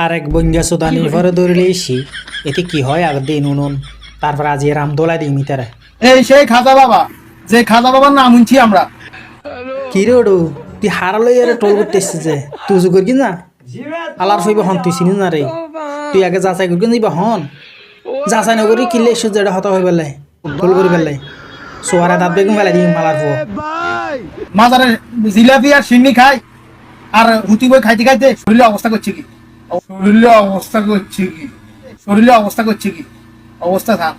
আর এক বঞ্জা সুদানি পরে ধরলে এসি এতে কি হয় আগে দিন উনুন তারপর আজ রাম দোলা দিই মিতারে এই সেই খাজা বাবা, যে খাজা বাবার নাম শুনছি আমরা। কি রে ওডু তুই হারালো এর টোল করতে এসছিস যে তুই জু করবি না আলার ফইব হন তুই চিনিস না রে তুই আগে যাচাই করবি যাইবা হন যাচাই নকরি কিনলে এসে যেটা হতা হয়ে পেলে টোল করে পেলে সোয়ারা দাঁত বেগুন ফেলাই দিই মালার ফো মাজারে জিলাপি আর সিন্নি খাই আর হুতি বই খাইতে খাইতে শরীরে অবস্থা করছে কি, শরীরে অবস্থা করছে কি, শরীরে অবস্থা করছে কি, অবস্থা থাক।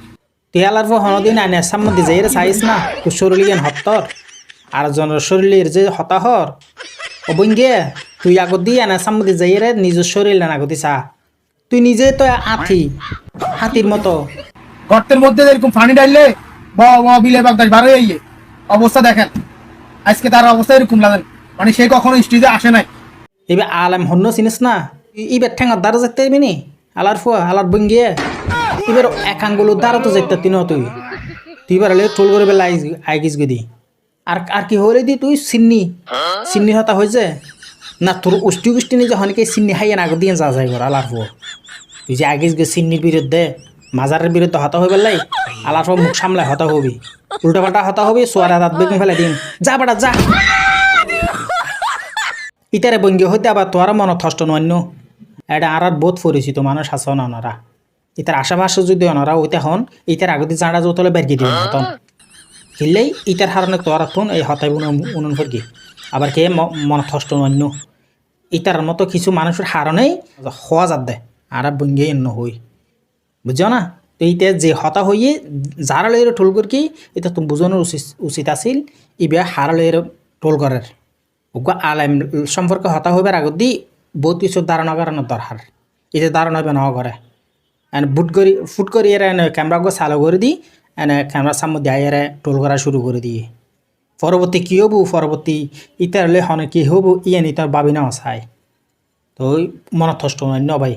তুই আলার ফো হনদিন আনে সামনে যাই রে চাইস না তোর শরীর জ্ঞান হত্তর আর জনের শরীরের যে হতাহর ও বইঙ্গে তুই আগত দিয়ে আনা সামনে যাই রে নিজের শরীর না আগতি চা তুই নিজে তো আথি হাতির মতো গর্তের মধ্যে এরকম পানি ডাললে বিলে বাগদাস বার হয়ে গিয়ে অবস্থা দেখেন। আজকে তার অবস্থা এরকম লাগেন, মানে সে কখনো স্টেজে আসে নাই। এবার আলাম হন্য চিনিস না এবার ঠেঙার দ্বারা যেতে পারবি নি আলার ফুয়া আলার বঙ্গিয়ে এবার এক আঙ্গুলোর দ্বারা তো যেতে তিন তুই তুই এবার টোল করে বেলা আইগিস গদি আর কি হলে দি তুই সিন্নি হতা হয়েছে না তোর উষ্টি নিয়ে যখন কি সিন্নি হাইয়া নাগর দিয়ে যা যাই আলার ফুয়া তুই যে আগিস গে সিন্নির বিরুদ্ধে মাজারের বিরুদ্ধে হতা হয়ে পেলাই আলার ফুয়া মুখ সামলায় হতা হবি উল্টা পাল্টা হতা হবি সোয়ারা দাঁত বেগুন ফেলাই দিন যা বেটা যা ইতারে বঙ্গি হইতে আবার তোর মনে থষ্ট নন্য এটা আর বোধ পরিচিত মানুষ আছে অনারা ইতার আশেপাশে যদি অনারা ওইতে হন ইতার আগতে জাঁড়া জোতলে বেরকি দিবেন হতন হিললেই ইতার হারণে তোর থন এই হতাই উনুন ফরকি আবার কে মনে থষ্ট নন্য ইতার মতো কিছু মানুষের হারণেই হওয়া যাত দেয় আর বঙ্গি এন্ন হই বুঝছো না তো ইতে যে হতা হইয়ে যারা লইয়ের টোল করকি এটা তো বুঝানোর উচিত আছিল ইবে হারা লইয়ের টোল করার ওগা আলাইম সম্পর্কে হতা হইবার আগত দি বহুত কিছু ধারণা করানোর দরকার এতে ধারণা হইবে না করে এনে ফুট করি এরা এনে ক্যামেরা গো চালু করে দিই এনে ক্যামেরার সামনে দিয়ে এরা টোল করা শুরু করে দিয়ে পরবর্তী কী হবো পরবর্তী ইতার হলে হনে কী হবো ইয়ে নিতার ভাবি না চাই তো মনত থষ্ট নয় ভাই।